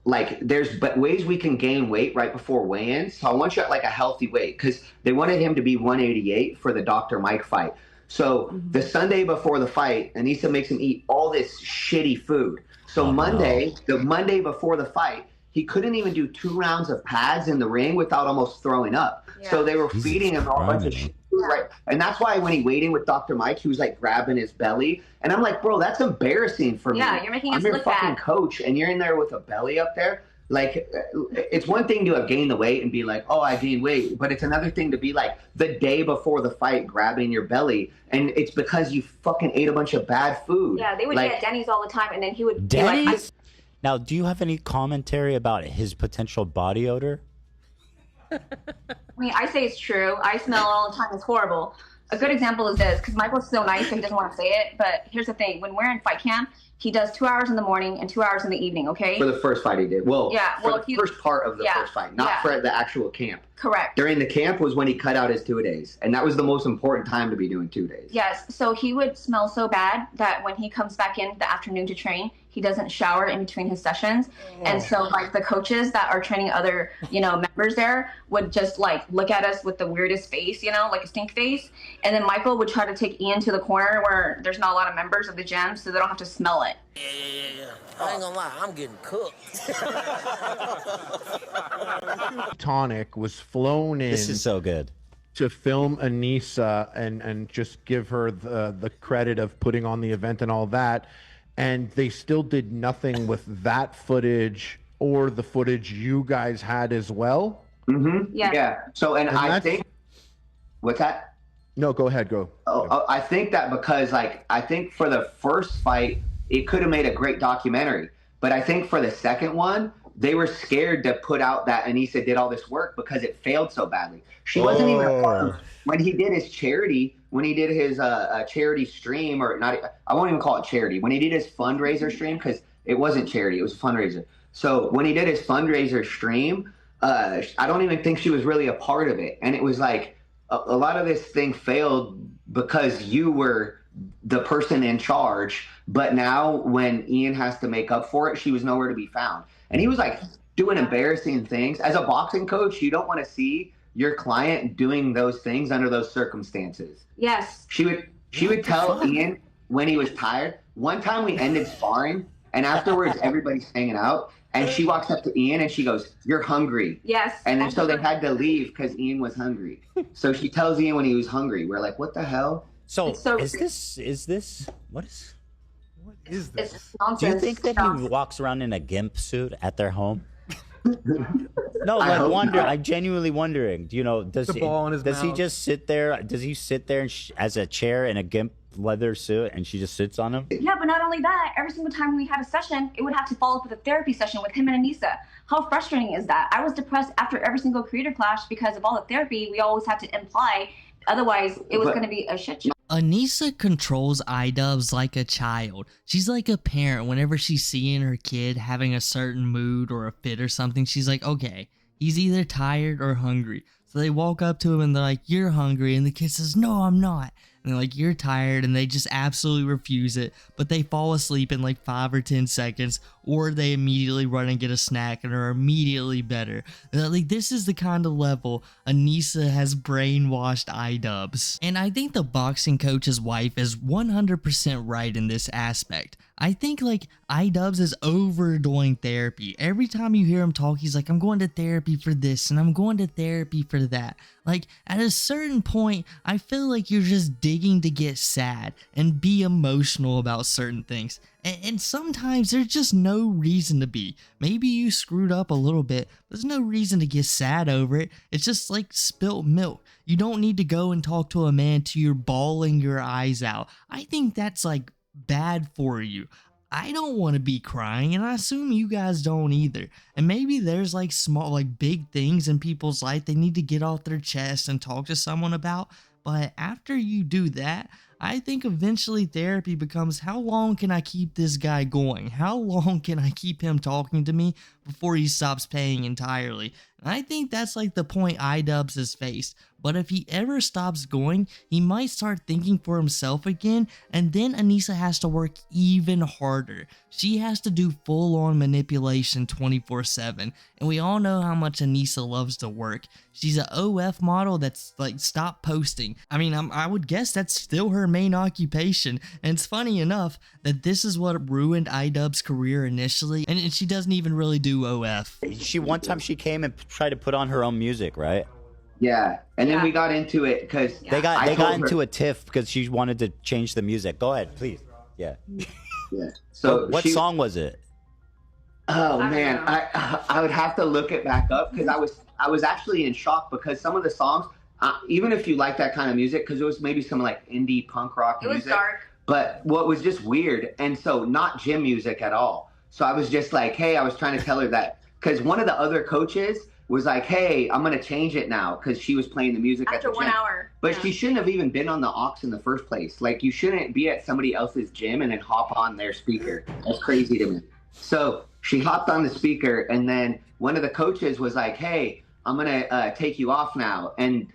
like, there's ways we can gain weight right before weigh-ins. So I want you at like a healthy weight because they wanted him to be 188 for the Dr. Mike fight. So the Sunday before the fight, Anissa makes him eat all this shitty food. So the Monday before the fight, he couldn't even do 2 rounds of pads in the ring without almost throwing up. Yeah. So they were feeding him all a bunch of shit. Right. And that's why when he weighed in with Dr. Mike, he was like grabbing his belly. And I'm like, bro, that's embarrassing for me. Yeah, you're making us I'm look your fucking bad. Coach, and you're in there with a belly up there. Like, it's one thing to have gained the weight and be like, oh, I gained weight. But it's another thing to be like the day before the fight grabbing your belly. And it's because you fucking ate a bunch of bad food. Yeah, they would like, eat at Denny's all the time. And then he would Denny's? be like, Now, do you have any commentary about his potential body odor? I mean, I say it's true. I smell all the time. It's horrible. A good example is this, because Michael's so nice, so he doesn't want to say it. But here's the thing. When we're in fight camp, he does 2 hours in the morning and 2 hours in the evening, okay? For the first fight he did. Well, yeah, for the first part of the first fight, not for the actual camp. Correct. During the camp was when he cut out his 2 days. And that was the most important time to be doing 2 days. Yes. So he would smell so bad that when he comes back in the afternoon to train, he doesn't shower in between his sessions. And so like the coaches that are training other, members there would just like look at us with the weirdest face, like a stink face. And then Michael would try to take Ian to the corner where there's not a lot of members of the gym so they don't have to smell it. Yeah. I ain't gonna lie, I'm getting cooked. Tonic was flown in. This is so good. To film Anissa and just give her the credit of putting on the event and all that. And they still did nothing with that footage or the footage you guys had as well. Mm-hmm. Yeah. So, and I think, what's that? No, go ahead, go. I think that because, I think for the first fight, it could have made a great documentary. But I think for the second one, they were scared to put out that Anissa did all this work because it failed so badly. She wasn't even when he did his charity. When he did his charity stream, or not, I won't even call it charity. When he did his fundraiser stream, because it wasn't charity, it was a fundraiser. So when he did his fundraiser stream, I don't even think she was really a part of it. And it was like a lot of this thing failed because you were the person in charge. But now when Ian has to make up for it, she was nowhere to be found. And he was like doing embarrassing things. As a boxing coach, you don't want to see your client doing those things under those circumstances. Yes. She would tell Ian when he was tired. One time we ended sparring, and afterwards everybody's hanging out, and she walks up to Ian and she goes, "You're hungry." Yes. And then so they had to leave because Ian was hungry. So she tells Ian when he was hungry. We're like, what the hell? So is this what is this? It's nonsense. Do you think that he walks around in a gimp suit at their home? No, I'm genuinely wondering. Does he just sit there? Does he sit there as a chair in a gimp leather suit, and she just sits on him? Yeah, but not only that, every single time we had a session, it would have to follow up with a therapy session with him and Anissa. How frustrating is that? I was depressed after every single creator clash because of all the therapy we always had to imply. Otherwise, it was going to be a shit show. Anissa controls Idubbbz like a child. She's like a parent. Whenever she's seeing her kid having a certain mood or a fit or something, she's like, okay, he's either tired or hungry. So they walk up to him and they're like, "You're hungry." And the kid says, "No, I'm not." and like you're tired and they just absolutely refuse it, but they fall asleep in like 5 or 10 seconds, or they immediately run and get a snack and are immediately better. Like this is the kind of level Aneesa has brainwashed Idubbbz. And I think the boxing coach's wife is 100% right in this aspect. I think like Idubbbz is overdoing therapy. Every time you hear him talk, he's like, I'm going to therapy for this and I'm going to therapy for that. Like at a certain point, I feel like you're just digging to get sad and be emotional about certain things. And sometimes there's just no reason to be. Maybe you screwed up a little bit. There's no reason to get sad over it. It's just like spilt milk. You don't need to go and talk to a man till you're bawling your eyes out. I think that's like bad for you. I don't want to be crying, and I assume you guys don't either. And maybe there's like small, like big things in people's life they need to get off their chest and talk to someone about. But after you do that, I think eventually therapy becomes, how long can I keep this guy going? How long can I keep him talking to me before he stops paying entirely? And I think that's like the point Idubbbz has faced. But if he ever stops going, he might start thinking for himself again, and then Aneesa has to work even harder. She has to do full-on manipulation 24/7, and we all know how much Aneesa loves to work. She's a OF model that's like, stop posting. I mean, I would guess that's still her main occupation, and it's funny enough that this is what ruined Idubbbz's career initially, and she doesn't even really do OF. One time she came and tried to put on her own music, right? Yeah, and then we got into it because they got into a tiff because she wanted to change the music. Go ahead, please. Yeah. Yeah. So what song was it? Oh man, I would have to look it back up because I was actually in shock because some of the songs, even if you like that kind of music, because it was maybe some like indie punk rock music. It was dark. But what was just weird, and so not gym music at all. So I was just like, hey, I was trying to tell her that because one of the other coaches was like, hey, I'm going to change it now because she was playing the music after at the 1 gym. hour. But she shouldn't have even been on the aux in the first place. Like, you shouldn't be at somebody else's gym and then hop on their speaker. That's crazy to me. So she hopped on the speaker, and then one of the coaches was like, hey, I'm going to take you off now. And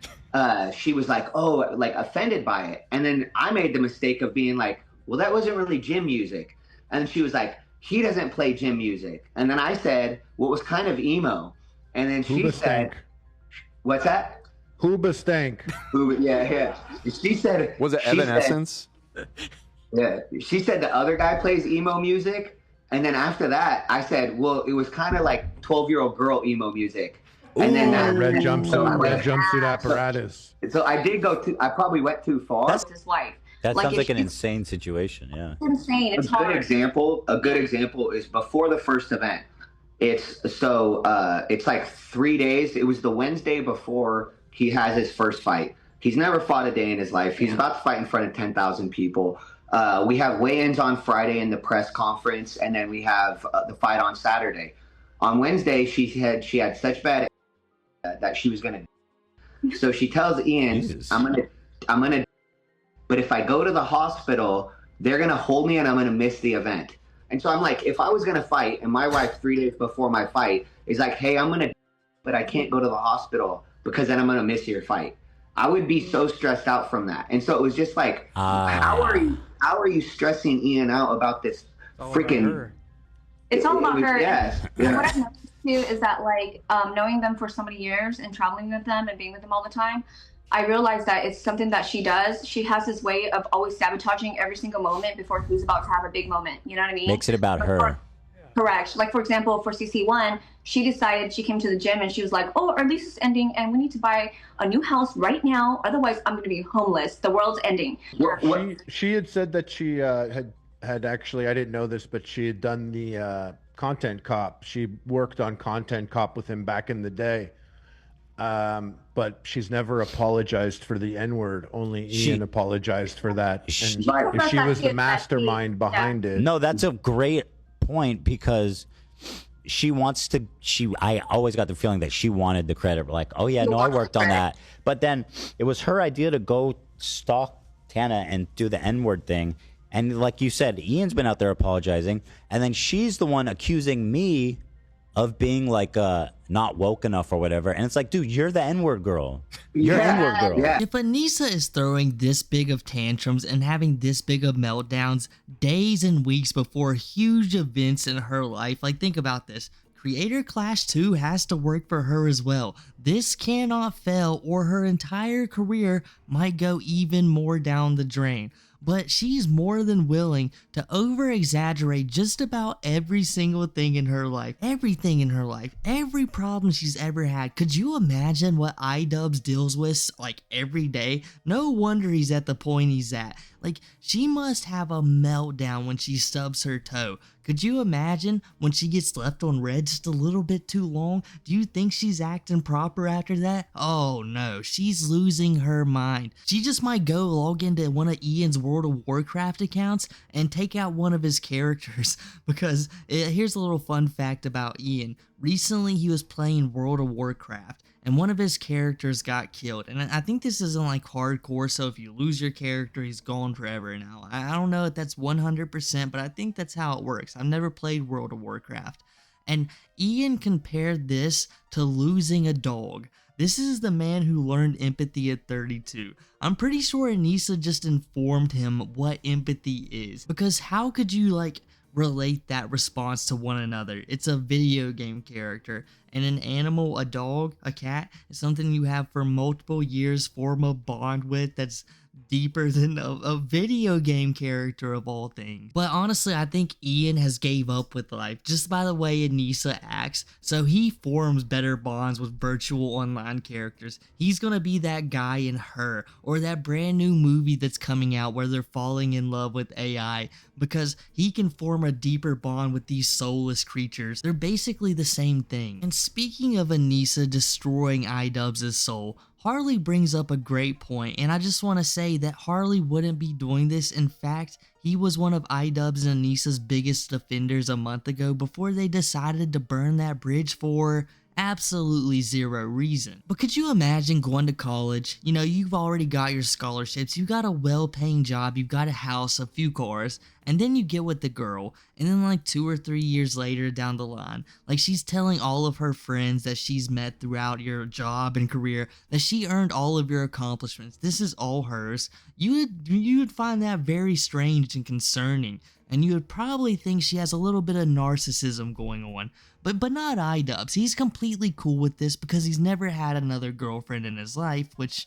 she was like, oh, like offended by it. And then I made the mistake of being like, well, that wasn't really gym music. And she was like, he doesn't play gym music. And then I said, what was kind of emo. And then she said, what's that? Hooba stank. Yeah. She said, was it Evanescence? Yeah. She said the other guy plays emo music. And then after that, I said, well, it was kind of like 12-year-old girl emo music. And then that red jumpsuit apparatus. So I did I probably went too far. That's his wife. That sounds like an insane situation. Yeah. It's insane. It's hard. A good example is before the first event. It's like 3 days. It was the Wednesday before he has his first fight. He's never fought a day in his life. He's about to fight in front of 10,000 people. We have weigh-ins on Friday in the press conference, and then we have the fight on Saturday. On Wednesday, she had such bad that she was gonna. So she tells Ian, I'm gonna. But if I go to the hospital, they're gonna hold me, and I'm gonna miss the event. And so I'm like, if I was going to fight and my wife 3 days before my fight is like, hey, I'm going to, but I can't go to the hospital because then I'm going to miss your fight. I would be so stressed out from that. And so it was just like, how are you stressing Ian out about this freaking. It's all about her. Yes. And what I've noticed too is that like knowing them for so many years and traveling with them and being with them all the time, I realized that it's something that she does. She has this way of always sabotaging every single moment before he's about to have a big moment. You know what I mean? Makes it about her. Correct. Like, for example, for CC1, she decided, she came to the gym and she was like, oh, our lease is ending and we need to buy a new house right now. Otherwise, I'm going to be homeless. The world's ending. She had said that she had actually, I didn't know this, but she had done the Content Cop. She worked on Content Cop with him back in the day. But she's never apologized for the N-word. Only Ian apologized for that. And she was the mastermind behind it. No, that's a great point because she wants to. I always got the feeling that she wanted the credit. Like, oh yeah, no, I worked on that. But then it was her idea to go stalk Tana and do the N-word thing. And like you said, Ian's been out there apologizing, and then she's the one accusing me of being like not woke enough or whatever. And it's like, dude, you're the N-word girl. You're N-word girl. Yeah. If Anissa is throwing this big of tantrums and having this big of meltdowns days and weeks before huge events in her life, like think about this. Creator Clash 2 has to work for her as well. This cannot fail or her entire career might go even more down the drain. But she's more than willing to over-exaggerate just about every single thing in her life. Everything in her life. Every problem she's ever had. Could you imagine what Idubbbz deals with like every day? No wonder he's at the point he's at. Like, she must have a meltdown when she stubs her toe. Could you imagine when she gets left on red just a little bit too long? Do you think she's acting proper after that? Oh no, she's losing her mind. She just might go log into one of Ian's World of Warcraft accounts and take out one of his characters. Because here's a little fun fact about Ian. Recently he was playing World of Warcraft and one of his characters got killed. And I think this isn't like hardcore, so if you lose your character, he's gone forever now. I don't know if that's 100%, but I think that's how it works. I've never played World of Warcraft. And Ian compared this to losing a dog. This is the man who learned empathy at 32. I'm pretty sure Anissa just informed him what empathy is. Because how could you relate that response to one another? It's a video game character, and an animal, a dog, a cat, is something you have for multiple years form a bond with that's deeper than a video game character of all things. But honestly, I think Ian has gave up with life just by the way Anissa acts, so he forms better bonds with virtual online characters. He's gonna be that guy in Her, or that brand new movie that's coming out where they're falling in love with AI, because he can form a deeper bond with these soulless creatures. They're basically the same thing. And speaking of Anissa destroying Idubbbz' soul, Harley brings up a great point, and I just want to say that Harley wouldn't be doing this. In fact, he was one of Idubbbz and Anissa's biggest defenders a month ago before they decided to burn that bridge for absolutely zero reason. But could you imagine going to college? You know, you've already got your scholarships, you got a well-paying job, you've got a house, a few cars, and then you get with the girl, and then 2 or 3 years later down the line, she's telling all of her friends that she's met throughout your job and career that she earned all of your accomplishments. This is all hers. You would find that very strange and concerning, and you would probably think she has a little bit of narcissism going on. But not Idubbbz. He's completely cool with this because he's never had another girlfriend in his life, which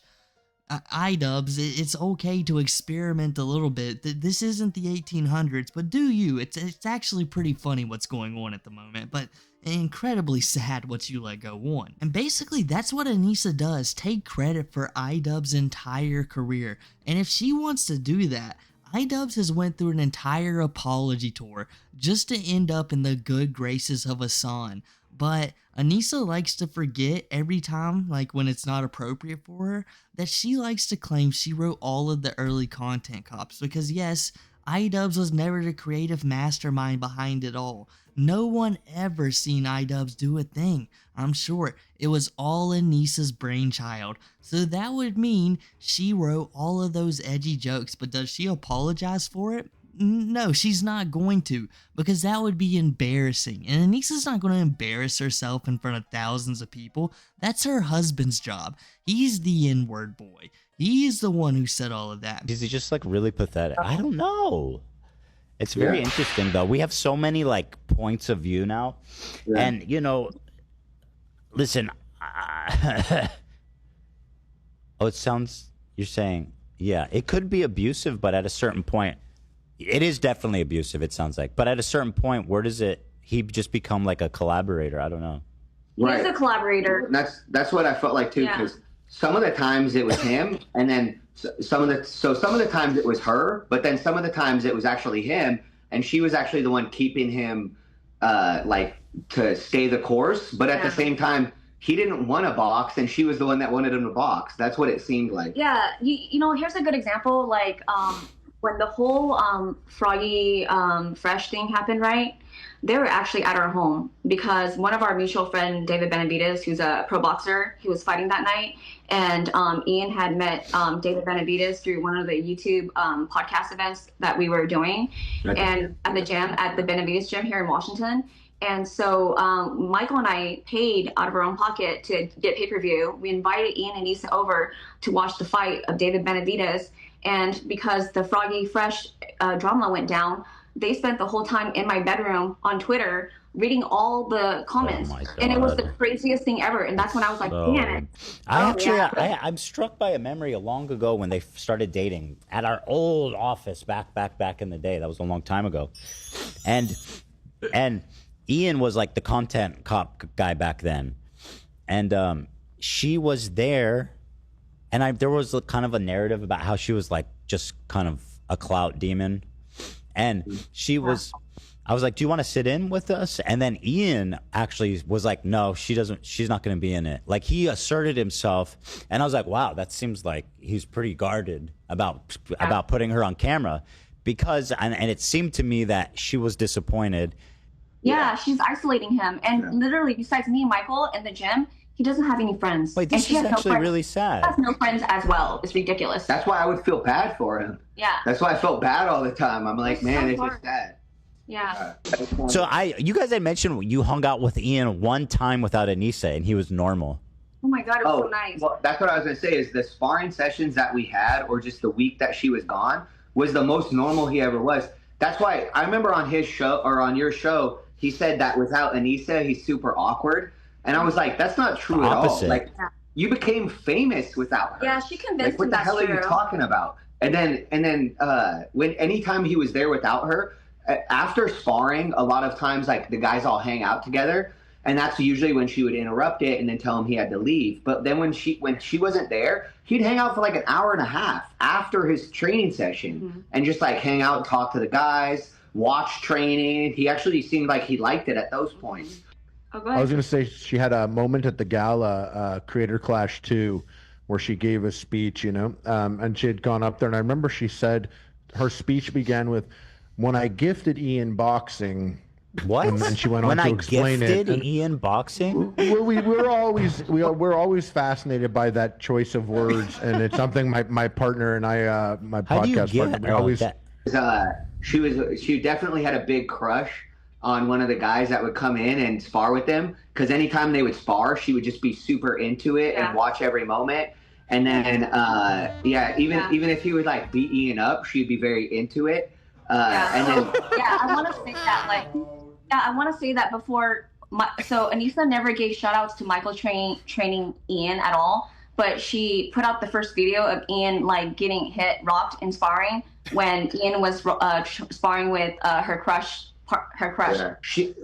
Idubbbz, it's okay to experiment a little bit. This isn't the 1800s, but do you? It's actually pretty funny what's going on at the moment, but incredibly sad what you let go on. And basically that's what Anissa does, take credit for Idubbbz' entire career. And if she wants to do that, Idubbbz has went through an entire apology tour just to end up in the good graces of Hassan. But Anissa likes to forget every time, when it's not appropriate for her, that she likes to claim she wrote all of the early content cops. Because yes, Idubbbz was never the creative mastermind behind it all. No one ever seen Idubbbz do a thing. I'm sure it was all Anissa's brainchild. So that would mean she wrote all of those edgy jokes, but does she apologize for it? No, she's not going to, because that would be embarrassing. And Anissa's not going to embarrass herself in front of thousands of people. That's her husband's job. He's the N-word boy. He's the one who said all of that. Is he just really pathetic? I don't know. It's very interesting though. We have so many points of view now. Yeah. And listen, oh, it sounds, you're saying, yeah, it could be abusive, but at a certain point, it is definitely abusive, it sounds like. But at a certain point, where does he just become a collaborator? I don't know. Right. He's a collaborator. That's what I felt like too, because some of the times it was him, and then some of the times it was her, but then some of the times it was actually him, and she was actually the one keeping him to stay the course. But at the same time, he didn't want to box, and she was the one that wanted him to box. That's what it seemed like. Yeah, you know, here's a good example. When the whole Froggy Fresh thing happened, right? They were actually at our home because one of our mutual friend, David Benavides, who's a pro boxer, he was fighting that night. And Ian had met David Benavides through one of the YouTube podcast events that we were doing. And at the gym, at the Benavides gym here in Washington. And so Michael and I paid out of our own pocket to get pay-per-view. We invited Ian and Nisa over to watch the fight of David Benavidez. And because the Froggy Fresh drama went down, they spent the whole time in my bedroom on Twitter reading all the comments. And it was the craziest thing ever. And that's when I was like, damn it. I'm struck by a memory long ago when they started dating at our old office back in the day. That was a long time ago. And Ian was like the content cop guy back then. And she was there. And there was kind of a narrative about how she was like just kind of a clout demon. And she was, I was like, do you want to sit in with us? And then Ian actually was like, no, she's not going to be in it. Like he asserted himself. And I was like, wow, that seems like he's pretty guarded about putting her on camera because, and it seemed to me that she was disappointed. Yeah, she's isolating him. And literally besides me and Michael in the gym, he doesn't have any friends. Wait, this is actually really sad. He has no friends as well. It's ridiculous. That's why I would feel bad for him. Yeah. That's why I felt bad all the time. I'm like, man, it's just sad. Yeah. So you guys had mentioned you hung out with Ian one time without Anissa, and he was normal. Oh my God, it was so nice. Well, that's what I was gonna say. Is the sparring sessions that we had, or just the week that she was gone, was the most normal he ever was. That's why I remember on his show or on your show, he said that without Anissa, he's super awkward. And I was like, that's not true at all. Like, you became famous without her. Yeah, she convinced him that's true. What the hell are you talking about? And then when anytime he was there without her, after sparring, a lot of times like the guys all hang out together, and that's usually when she would interrupt it and then tell him he had to leave. But then when she wasn't there, he'd hang out for like an hour and a half after his training session and just like hang out and talk to the guys, watch training. He actually seemed like he liked it at those points. I was going to say she had a moment at the gala, Creator Clash 2, where she gave a speech, and she had gone up there. And I remember she said her speech began with, when I gifted Ian boxing. What? And then she went on to explain it. When I gifted Ian boxing? We're always fascinated by that choice of words. And it's something my partner and I, my podcast partner, we always. She definitely had a big crush on one of the guys that would come in and spar with them, because anytime they would spar, she would just be super into it and watch every moment. And then even if he would like beat Ian up, she'd be very into it. I want to say that before. So Anissa never gave shout outs to Michael training Ian at all, but she put out the first video of Ian like getting rocked in sparring when Ian was sparring with her crush. Yeah. She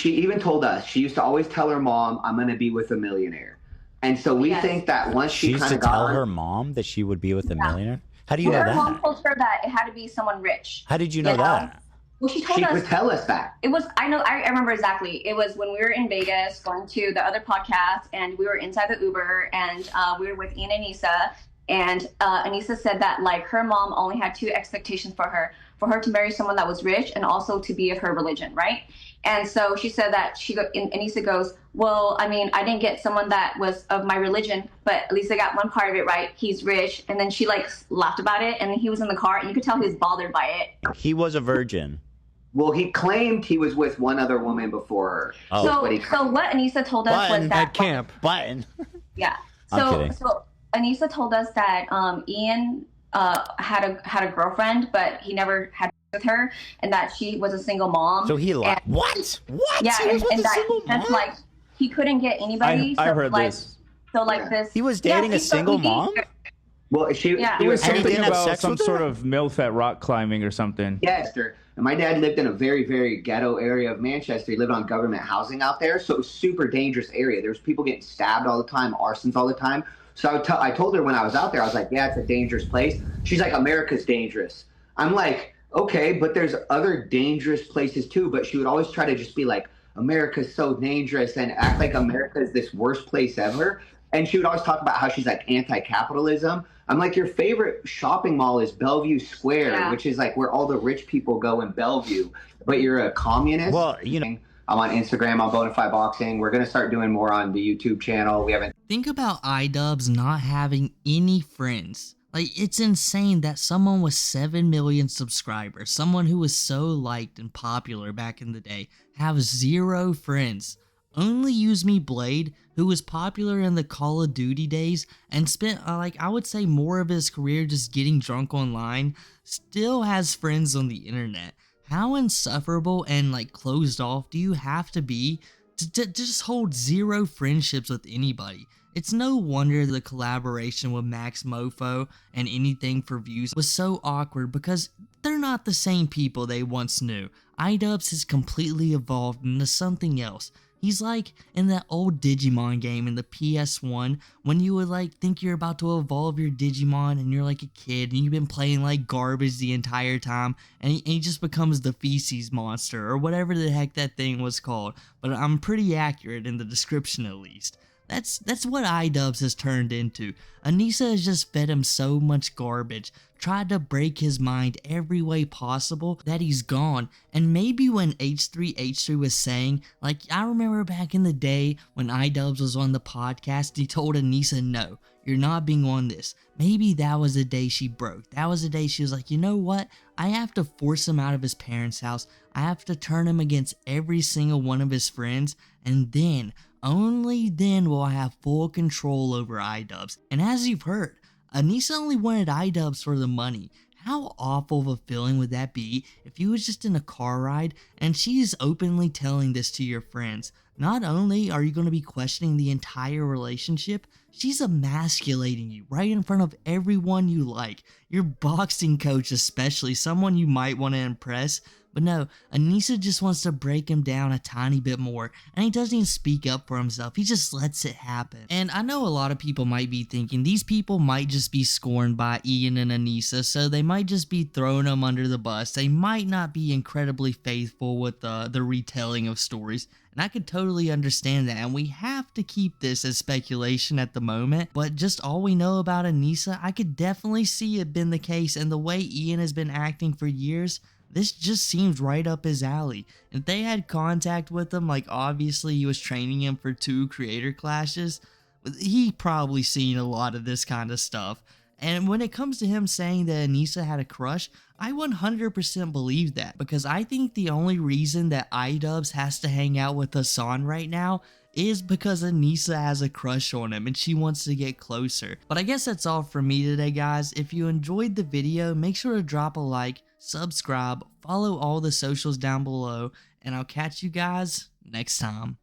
even told us she used to always tell her mom, I'm going to be with a millionaire. And so we think that once she used to tell her mom that she would be with a millionaire. How do you know that? Her mom told her that it had to be someone rich. How did you know that? Well, she told us. She would tell us that. It was, I remember exactly. It was when we were in Vegas going to the other podcast, and we were inside the Uber, and we were with Ian and Anissa, and Anissa said that like her mom only had two expectations for her to marry someone that was rich and also to be of her religion, right? And so she said that Anissa goes, well, I mean, I didn't get someone that was of my religion, but at least I got one part of it right. He's rich. And then she like laughed about it, and then he was in the car, and you could tell he was bothered by it. He was a virgin. Well, he claimed he was with one other woman before her. Oh. So what Anissa told us was that at camp. Yeah. So Anissa told us that Ian had a girlfriend, but he never had with her, and that she was a single mom. So he lied. What? Yeah, and that that's like he couldn't get anybody. I heard this. So like this. He was dating a single mom. Well, it was something about some sort of MILF at rock climbing or something. Yes, and my dad lived in a very, very ghetto area of Manchester. He lived on government housing out there, so it was a super dangerous area. There was people getting stabbed all the time, arsons all the time. So I told her when I was out there, I was like, yeah, it's a dangerous place. She's like, America's dangerous. I'm like, okay, but there's other dangerous places too. But she would always try to just be like, America's so dangerous and act like America is this worst place ever. And she would always talk about how she's like anti-capitalism. I'm like, your favorite shopping mall is Bellevue Square, which is like where all the rich people go in Bellevue. But you're a communist. Well, you know. I'm on Instagram on Bonafide Boxing. We're going to start doing more on the YouTube channel. We haven't. Think about Idubbbz not having any friends. Like, it's insane that someone with 7 million subscribers, someone who was so liked and popular back in the day, have 0 friends. Only Use Me Blade, who was popular in the Call of Duty days and spent, I would say more of his career just getting drunk online, still has friends on the internet. How insufferable and, closed off do you have to be to just hold 0 friendships with anybody? It's no wonder the collaboration with Max Mofo and Anything for Views was so awkward, because they're not the same people they once knew. Idubbbz has completely evolved into something else. He's like in that old Digimon game in the PS1 when you would think you're about to evolve your Digimon and you're like a kid and you've been playing like garbage the entire time, and he just becomes the feces monster or whatever the heck that thing was called. But I'm pretty accurate in the description at least. That's what Idubbbz has turned into. Anissa has just fed him so much garbage, tried to break his mind every way possible, that he's gone. And maybe when H3H3 was saying, I remember back in the day when Idubbbz was on the podcast, he told Anissa, no, you're not being on this. Maybe that was the day she broke. That was the day she was like, you know what? I have to force him out of his parents' house. I have to turn him against every single one of his friends, and then, only then will I have full control over Idubbbz. And as you've heard, Anissa only wanted Idubbbz for the money. How awful of a feeling would that be if you was just in a car ride and she's openly telling this to your friends? Not only are you going to be questioning the entire relationship, she's emasculating you right in front of everyone you like. Your boxing coach especially, someone you might want to impress. But no, Anissa just wants to break him down a tiny bit more, and he doesn't even speak up for himself. He just lets it happen. And I know a lot of people might be thinking these people might just be scorned by Ian and Anissa, so they might just be throwing them under the bus. They might not be incredibly faithful with the retelling of stories. And I could totally understand that, and we have to keep this as speculation at the moment, but just all we know about Anissa, I could definitely see it been the case, and the way Ian has been acting for years, this just seems right up his alley. If they had contact with him, obviously he was training him for 2 creator clashes, he probably seen a lot of this kind of stuff. And when it comes to him saying that Anissa had a crush, I 100% believe that, because I think the only reason that Idubbbz has to hang out with Hassan right now is because Anissa has a crush on him and she wants to get closer. But I guess that's all from me today, guys. If you enjoyed the video, make sure to drop a like, subscribe, follow all the socials down below, and I'll catch you guys next time.